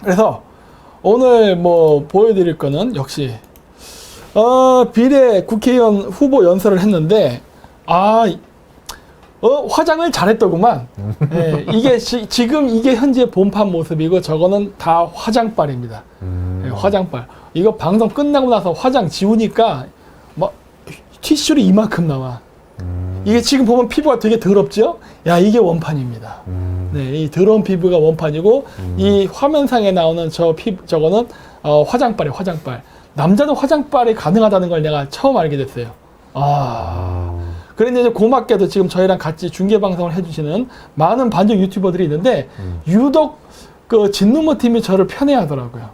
그래서 오늘 뭐 보여드릴 거는 역시 비례 국회의원 후보 연설을 했는데 화장을 잘했더구만. 예, 이게 지금 이게 현재 본판 모습이고 저거는 다 화장빨입니다. 예, 화장빨. 이거 방송 끝나고 나서 화장 지우니까 막 티슈를 이만큼 나와. 이게 지금 보면 피부가 되게 더럽죠? 야, 이게 원판입니다. 네, 이 더러운 피부가 원판이고 이 화면상에 나오는 저거는 화장빨이에요, 화장빨. 남자도 화장빨이 가능하다는 걸 내가 처음 알게 됐어요. 그런데 이제 고맙게도 지금 저희랑 같이 중계 방송을 해주시는 많은 반전 유튜버들이 있는데 유독 그 진루머 팀이 저를 편애하더라고요.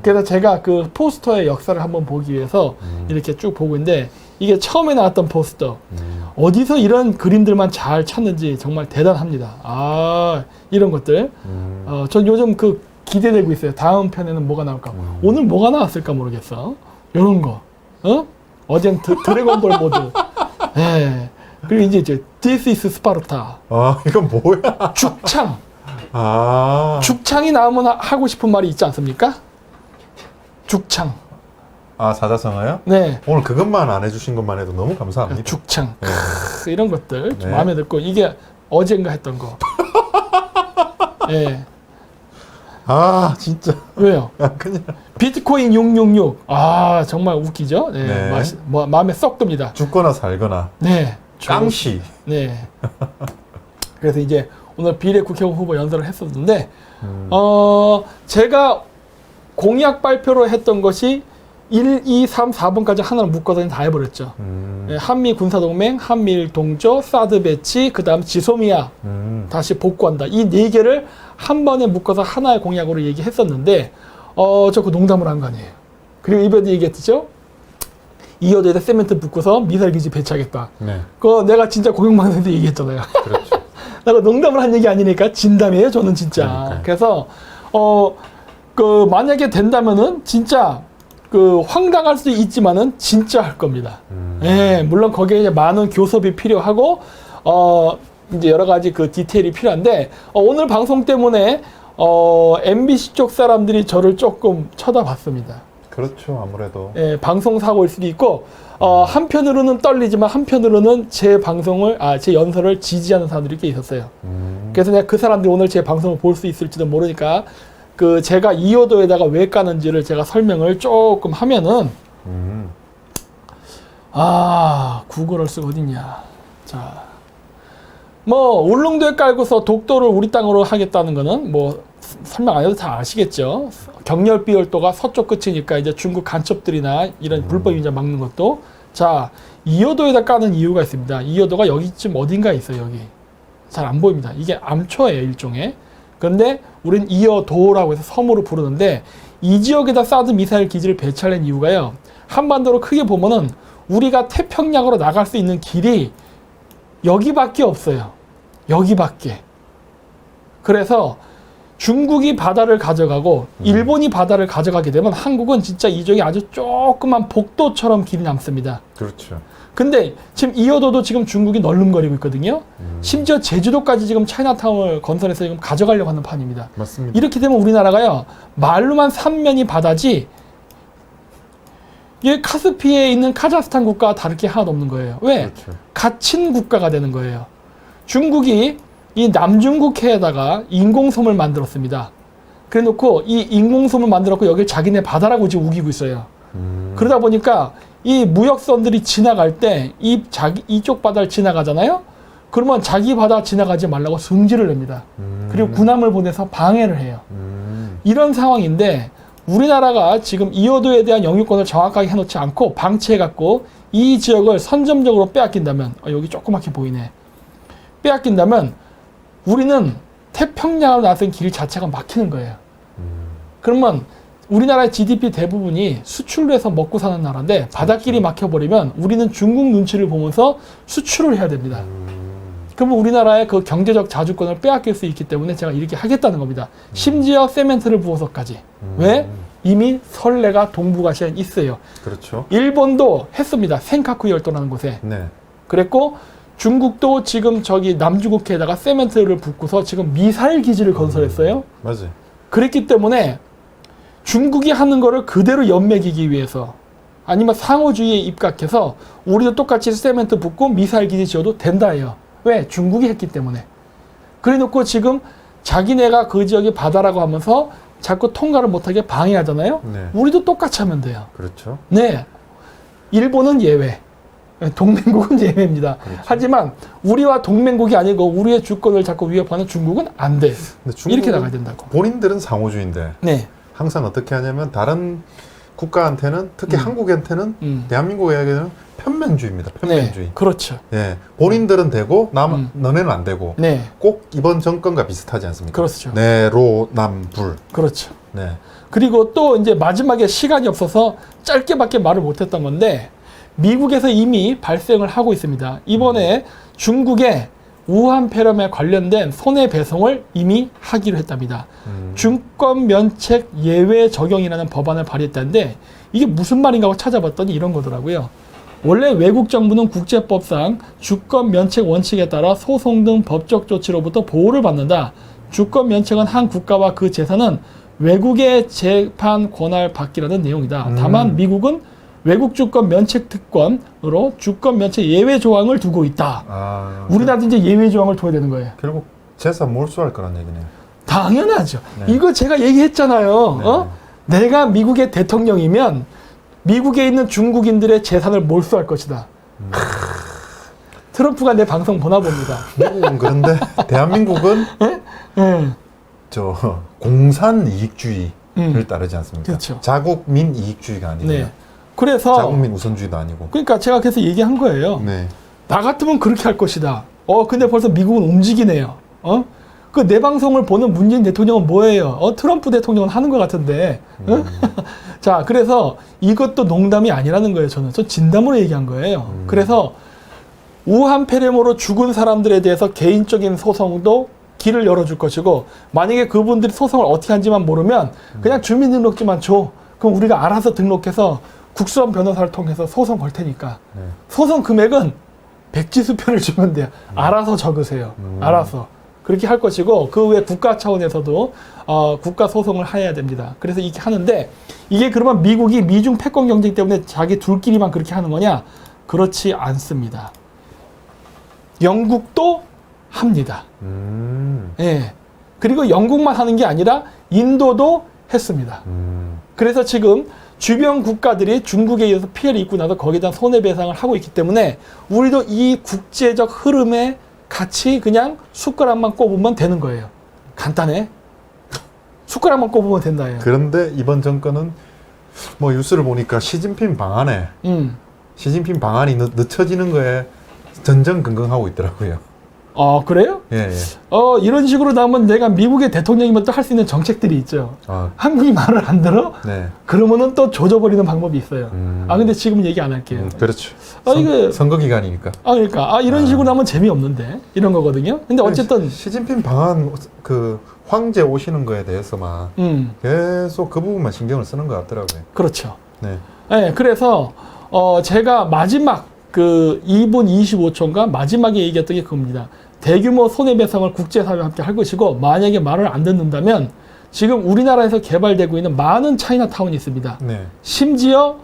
그래서 제가 그 포스터의 역사를 한번 보기 위해서 이렇게 쭉 보고 있는데 이게 처음에 나왔던 포스터 어디서 이런 그림들만 잘 찾는지 정말 대단합니다. 이런 것들 전 요즘 그 기대되고 있어요. 다음 편에는 뭐가 나올까. 오늘 뭐가 나왔을까 모르겠어. 이런 거 어젠 드래곤볼 모드. 네. 그리고 이제 This is Sparta. 이건 뭐야? 죽창. 죽창이 나오면 하고 싶은 말이 있지 않습니까? 죽창. 사자성어요? 네. 오늘 그것만 안 해주신 것만 해도 너무 감사합니다. 죽창. 이런 것들 좀 마음에 들고 이게 어젠가 했던 거. 네. 진짜. 왜요? 그냥. 비트코인 666. 정말 웃기죠? 네. 마음에 썩 듭니다. 죽거나 살거나. 네. 깡시. 네. 그래서 이제 오늘 비례 국회의원 후보 연설을 했었는데, 제가 공약 발표로 했던 것이 1, 2, 3, 4번까지 하나로 묶어서 다 해버렸죠. 네, 한미 군사동맹, 한미일 동조, 사드 배치, 그 다음 지소미아 다시 복구한다. 이 4개를 한 번에 묶어서 하나의 공약으로 얘기했었는데, 저 그 농담을 한 거 아니에요. 그리고 이번에 얘기했죠? 이어도에다 세멘트 묶어서 미사일 기지 배치하겠다. 네. 그거 내가 진짜 공영방송에서 얘기했잖아요. 그렇죠. 내가 농담을 한 얘기 아니니까 진담이에요, 저는 진짜. 그러니까요. 그래서, 만약에 된다면은 진짜 황당할 수도 있지만은 진짜 할 겁니다. 예, 물론 거기에 이제 많은 교섭이 필요하고, 이제 여러 가지 그 디테일이 필요한데, 오늘 방송 때문에, MBC 쪽 사람들이 저를 조금 쳐다봤습니다. 그렇죠, 아무래도. 예, 방송 사고일 수도 있고, 한편으로는 떨리지만 한편으로는 제 방송을, 제 연설을 지지하는 사람들이 꽤 있었어요. 그래서 내가 그 사람들이 오늘 제 방송을 볼 수 있을지도 모르니까, 제가 이어도에다가 왜 까는지를 제가 설명을 조금 하면은, 구글 얼스가 어딨냐. 자. 울릉도에 깔고서 독도를 우리 땅으로 하겠다는 거는 설명 안 해도 다 아시겠죠. 경렬 비열도가 서쪽 끝이니까 이제 중국 간첩들이나 이런 불법 인자 막는 것도. 자, 이어도에다 까는 이유가 있습니다. 이어도가 여기쯤 어딘가에 있어요, 여기. 잘 안 보입니다. 이게 암초예요, 일종의. 그런데 우린 이어도라고 해서 섬으로 부르는데 이 지역에다 사드 미사일 기지를 배치하는 이유가요. 한반도로 크게 보면은 우리가 태평양으로 나갈 수 있는 길이 여기밖에 없어요. 여기밖에. 그래서 중국이 바다를 가져가고 일본이 바다를 가져가게 되면 한국은 진짜 이쪽에 아주 조그만 복도처럼 길이 남습니다. 그렇죠. 근데 지금 이어도도 지금 중국이 널름거리고 있거든요. 심지어 제주도까지 지금 차이나타운을 건설해서 지금 가져가려고 하는 판입니다. 맞습니다. 이렇게 되면 우리나라가요, 말로만 3면이 바다지, 이 카스피에 있는 카자흐스탄 국가와 다를 게 하나도 없는 거예요. 왜? 그렇죠. 갇힌 국가가 되는 거예요. 중국이 이 남중국해에다가 인공섬을 만들었습니다. 그래 놓고 이 인공섬을 만들었고 여길 자기네 바다라고 지금 우기고 있어요. 그러다 보니까 이 무역선들이 지나갈 때 이쪽 바다를 지나가잖아요. 그러면 자기 바다 지나가지 말라고 승질을 냅니다. 그리고 군함을 보내서 방해를 해요. 이런 상황인데 우리나라가 지금 이어도에 대한 영유권을 정확하게 해놓지 않고 방치해갖고 이 지역을 선점적으로 빼앗긴다면, 여기 조그맣게 보이네. 빼앗긴다면 우리는 태평양으로 나선 길 자체가 막히는 거예요. 그러면 우리나라의 GDP 대부분이 수출로 해서 먹고 사는 나라인데 바닷길이 막혀버리면 우리는 중국 눈치를 보면서 수출을 해야 됩니다. 그러면 우리나라의 그 경제적 자주권을 빼앗길 수 있기 때문에 제가 이렇게 하겠다는 겁니다. 심지어 세멘트를 부어서까지. 왜? 이미 선례가 동북아시아에 있어요. 그렇죠. 일본도 했습니다. 센카쿠 열도라는 곳에. 네. 그랬고 중국도 지금 저기 남중국해에다가 세멘트를 붓고서 지금 미사일 기지를 건설했어요. 맞아요. 그랬기 때문에 중국이 하는 거를 그대로 연맥이기 위해서 아니면 상호주의에 입각해서 우리도 똑같이 세멘트 붓고 미사일 기지 지어도 된다예요. 왜? 중국이 했기 때문에. 그래놓고 지금 자기네가 그 지역이 바다라고 하면서 자꾸 통과를 못하게 방해하잖아요. 네. 우리도 똑같이 하면 돼요. 그렇죠. 네. 일본은 예외. 동맹국은 예외입니다. 그렇죠. 하지만 우리와 동맹국이 아니고 우리의 주권을 자꾸 위협하는 중국은 안 돼. 근데 중국은 이렇게 나가야 된다고. 본인들은 상호주의인데 네. 항상 어떻게 하냐면 다른 국가한테는 특히 한국한테는 대한민국에게는 편면주의입니다. 편면주의. 네. 그렇죠. 예, 본인들은 되고 너네는 안 되고. 네. 꼭 이번 정권과 비슷하지 않습니까? 그렇죠. 내로남불. 그렇죠. 네. 그리고 또 이제 마지막에 시간이 없어서 짧게밖에 말을 못했던 건데 미국에서 이미 발생을 하고 있습니다. 이번에 중국의 우한 폐렴에 관련된 손해배상을 이미 하기로 했답니다. 중권 면책 예외 적용이라는 법안을 발의했다는데 이게 무슨 말인가 하고 찾아봤더니 이런 거더라고요. 원래 외국 정부는 국제법상 주권 면책 원칙에 따라 소송 등 법적 조치로부터 보호를 받는다. 주권 면책은 한 국가와 그 재산은 외국의 재판 권한을 받기라는 내용이다. 다만 미국은 외국 주권 면책 특권으로 주권 면책 예외 조항을 두고 있다. 아, 우리나라도 이제 예외 조항을 둬야 되는 거예요. 결국 재산 몰수할 거란 얘기네요. 당연하죠. 네. 이거 제가 얘기했잖아요. 네. 어? 내가 미국의 대통령이면 미국에 있는 중국인들의 재산을 몰수할 것이다. 트럼프가 내 방송 보나 봅니다. 미국은 그런데 대한민국은 저 공산 이익주의를 따르지 않습니까? 그렇죠. 자국민 이익주의가 아니고 네. 그래서 자국민 우선주의도 아니고. 그러니까 제가 그래서 얘기한 거예요. 네. 나 같으면 그렇게 할 것이다. 근데 벌써 미국은 움직이네요. 그 내 방송을 보는 문재인 대통령은 뭐예요? 트럼프 대통령은 하는 것 같은데. 자, 그래서 이것도 농담이 아니라는 거예요. 저는 진담으로 얘기한 거예요. 그래서 우한 폐렴으로 죽은 사람들에 대해서 개인적인 소송도 길을 열어줄 것이고, 만약에 그분들이 소송을 어떻게 하는지만 모르면 그냥 주민등록증만 줘. 그럼 우리가 알아서 등록해서 국수원 변호사를 통해서 소송 걸 테니까. 네. 소송 금액은 백지수표를 주면 돼요. 알아서 적으세요. 알아서. 그렇게 할 것이고, 그 외 국가 차원에서도 국가 소송을 해야 됩니다. 그래서 이렇게 하는데, 이게 그러면 미국이 미중 패권 경쟁 때문에 자기 둘끼리만 그렇게 하는 거냐? 그렇지 않습니다. 영국도 합니다. 예. 그리고 영국만 하는 게 아니라 인도도 했습니다. 그래서 지금 주변 국가들이 중국에 의해서 피해를 입고 나서 거기에 대한 손해배상을 하고 있기 때문에 우리도 이 국제적 흐름에 같이 그냥 숟가락만 꼽으면 되는 거예요. 간단해. 숟가락만 꼽으면 된다. 그런데 이번 정권은 뭐 뉴스를 보니까 시진핑 방안에 시진핑 방안이 늦춰지는 거에 전전긍긍하고 있더라고요. 그래요? 예, 예. 이런 식으로 나오면 내가 미국의 대통령이면 또 할 수 있는 정책들이 있죠. 한국이 말을 안 들어? 네. 그러면은 또 조져버리는 방법이 있어요. 근데 지금 얘기 안 할게요. 그렇죠. 이거 선거 기간이니까. 그러니까 이런 식으로 하면 재미없는데 이런 거거든요. 근데 어쨌든 시진핑 방안 그 황제 오시는 거에 대해서만 계속 그 부분만 신경을 쓰는 것 같더라고요. 그렇죠. 네. 네, 그래서 제가 마지막 그 2분 25초인가 마지막에 얘기했던 게 그겁니다. 대규모 손해배상을 국제사회와 함께 할 것이고, 만약에 말을 안 듣는다면 지금 우리나라에서 개발되고 있는 많은 차이나타운이 있습니다. 네. 심지어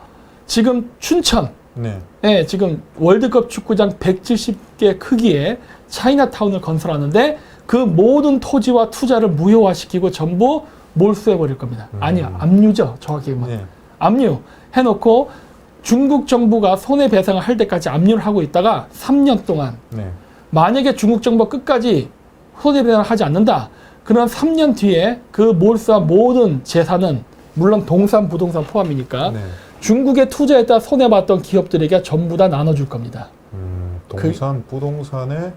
지금 춘천, 네. 지금 월드컵 축구장 170개 크기의 차이나타운을 건설하는데 그 모든 토지와 투자를 무효화시키고 전부 몰수해버릴 겁니다. 아니야, 압류죠. 정확히 보면. 네. 압류 해놓고 중국 정부가 손해배상을 할 때까지 압류를 하고 있다가 3년 동안 네. 만약에 중국 정부가 끝까지 손해배상을 하지 않는다. 그럼 3년 뒤에 그 몰수한 모든 재산은 물론 동산, 부동산 포함이니까 네. 중국에 투자했다 손해봤던 기업들에게 전부 다 나눠줄 겁니다. 동산, 부동산에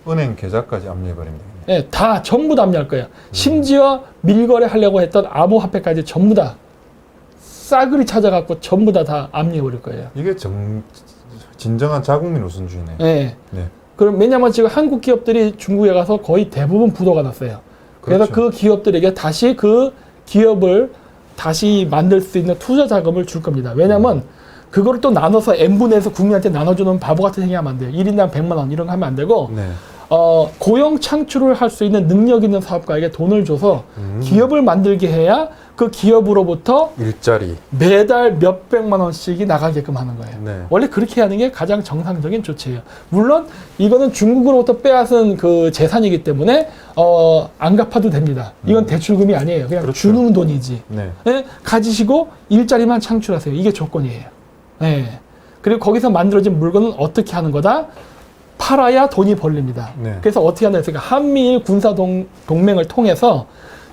은행 계좌까지 압류해버립니다. 네, 다 전부 다 압류할 거예요. 심지어 밀거래 하려고 했던 암호화폐까지 전부 다 싸그리 찾아갖고 전부 다 압류해버릴 거예요. 이게 진정한 자국민 우선주의네. 네. 네. 그럼 왜냐면 지금 한국 기업들이 중국에 가서 거의 대부분 부도가 났어요. 그래서 그렇죠. 그 기업들에게 다시 그 기업을 다시 만들 수 있는 투자 자금을 줄 겁니다. 왜냐면 그거를 또 나눠서 n분의 1에서 국민한테 나눠주는 바보 같은 행위 하면 안 돼요. 1인당 100만 원 이런 거 하면 안 되고 네. 고용 창출을 할 수 있는 능력 있는 사업가에게 돈을 줘서 기업을 만들게 해야 그 기업으로부터 일자리. 매달 몇백만 원씩이 나가게끔 하는 거예요. 네. 원래 그렇게 하는 게 가장 정상적인 조치예요. 물론 이거는 중국으로부터 빼앗은 그 재산이기 때문에 안 갚아도 됩니다. 이건 대출금이 아니에요. 그냥 그렇죠. 주는 돈이지. 네. 네, 가지시고 일자리만 창출하세요. 이게 조건이에요. 네. 그리고 거기서 만들어진 물건은 어떻게 하는 거다? 팔아야 돈이 벌립니다. 네. 그래서 어떻게 하냐 했으니까 한미일 군사 동맹을 통해서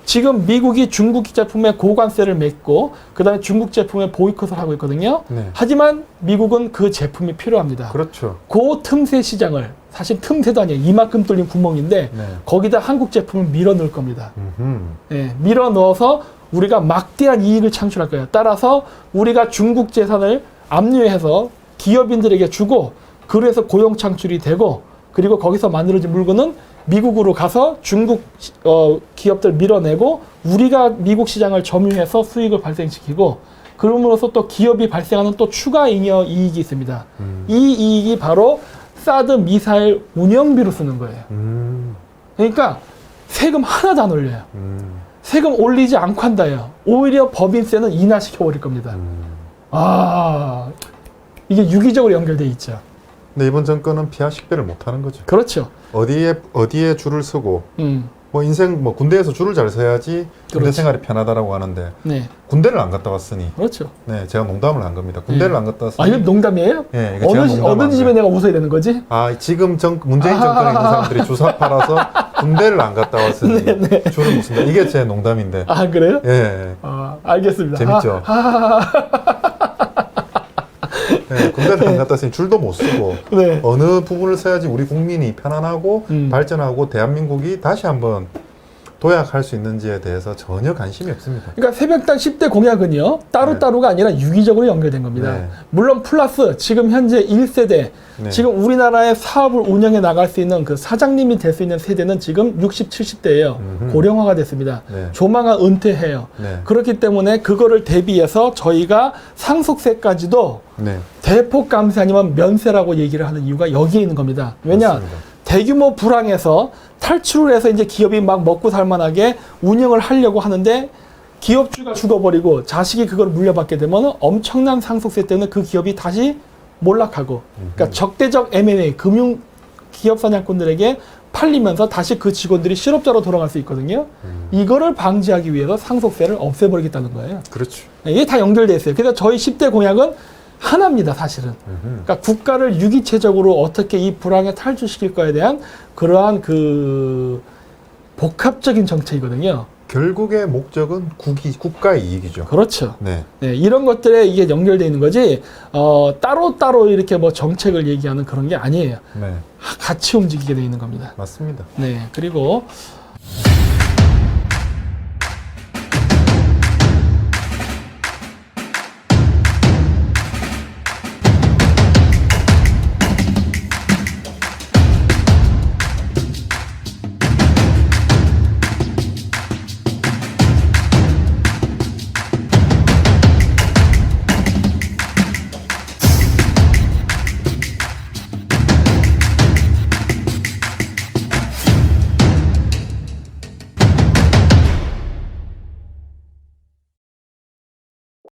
지금 미국이 중국 제품에 고관세를 맺고 그다음에 중국 제품에 보이콧을 하고 있거든요. 네. 하지만 미국은 그 제품이 필요합니다. 그렇죠. 그 틈새 시장을 사실 틈새도 아니에요. 이만큼 뚫린 구멍인데 네. 거기다 한국 제품을 밀어 넣을 겁니다. 음흠. 예, 밀어 넣어서 우리가 막대한 이익을 창출할 거예요. 따라서 우리가 중국 재산을 압류해서 기업인들에게 주고 그래서 고용 창출이 되고 그리고 거기서 만들어진 물건은 미국으로 가서 중국 기업들 밀어내고 우리가 미국 시장을 점유해서 수익을 발생시키고 그럼으로써 또 기업이 발생하는 또 추가 잉여 이익이 있습니다. 이 이익이 바로 사드 미사일 운영비로 쓰는 거예요. 그러니까 세금 하나도 안 올려요. 세금 올리지 않고 한다요. 오히려 법인세는 인하시켜버릴 겁니다. 아, 이게 유기적으로 연결돼 있죠. 근데 이번 정권은 피하 식별을 못 하는 거죠. 그렇죠. 어디에 줄을 서고 뭐 인생 뭐 군대에서 줄을 잘 서야지 군대 그렇지. 생활이 편하다라고 하는데 네, 군대를 안 갔다 왔으니 그렇죠. 네 제가 농담을 한 겁니다. 군대를 안 갔다 왔으니 아, 이건 농담이에요? 예, 이거 제가 어느 농담한 집에 거예요. 내가 웃어야 되는 거지? 아 지금 문재인 정권에 있는 사람들이 주사 팔아서 군대를 안 갔다 왔으니 줄을 못 쓴다. 이게 제 농담인데. 아, 그래요? 예. 아, 알겠습니다. 재밌죠? 네, 군대를 안 갔다 왔으니 줄도 못 쓰고 네. 어느 부분을 써야지 우리 국민이 편안하고 발전하고 대한민국이 다시 한번 도약할 수 있는지에 대해서 전혀 관심이 없습니다. 그러니까 새벽당 10대 공약은요, 따로따로가 아니라 유기적으로 연결된 겁니다. 네. 물론 플러스 지금 현재 1세대, 네. 지금 우리나라의 사업을 운영해 나갈 수 있는 그 사장님이 될 수 있는 세대는 지금 60, 70대예요. 고령화가 됐습니다. 네. 조만간 은퇴해요. 네. 그렇기 때문에 그거를 대비해서 저희가 상속세까지도 네. 대폭 감세 아니면 면세라고 얘기를 하는 이유가 여기에 있는 겁니다. 왜냐? 맞습니다. 대규모 불황에서 탈출을 해서 이제 기업이 막 먹고 살만하게 운영을 하려고 하는데 기업주가 죽어버리고 자식이 그걸 물려받게 되면 엄청난 상속세 때문에 그 기업이 다시 몰락하고 그러니까 적대적 M&A, 금융 기업 사냥꾼들에게 팔리면서 다시 그 직원들이 실업자로 돌아갈 수 있거든요. 이거를 방지하기 위해서 상속세를 없애버리겠다는 거예요. 그렇죠. 이게 다 연결돼 있어요. 그래서 저희 10대 공약은 하나입니다, 사실은. 그러니까 국가를 유기체적으로 어떻게 이 불황에 탈출시킬 거에 대한 그러한 그 복합적인 정책이거든요. 결국의 목적은 국가의 이익이죠. 그렇죠. 네. 네, 이런 것들에 이게 연결돼 있는 거지, 따로따로 이렇게 뭐 정책을 얘기하는 그런 게 아니에요. 네. 같이 움직이게 돼 있는 겁니다. 맞습니다. 네, 그리고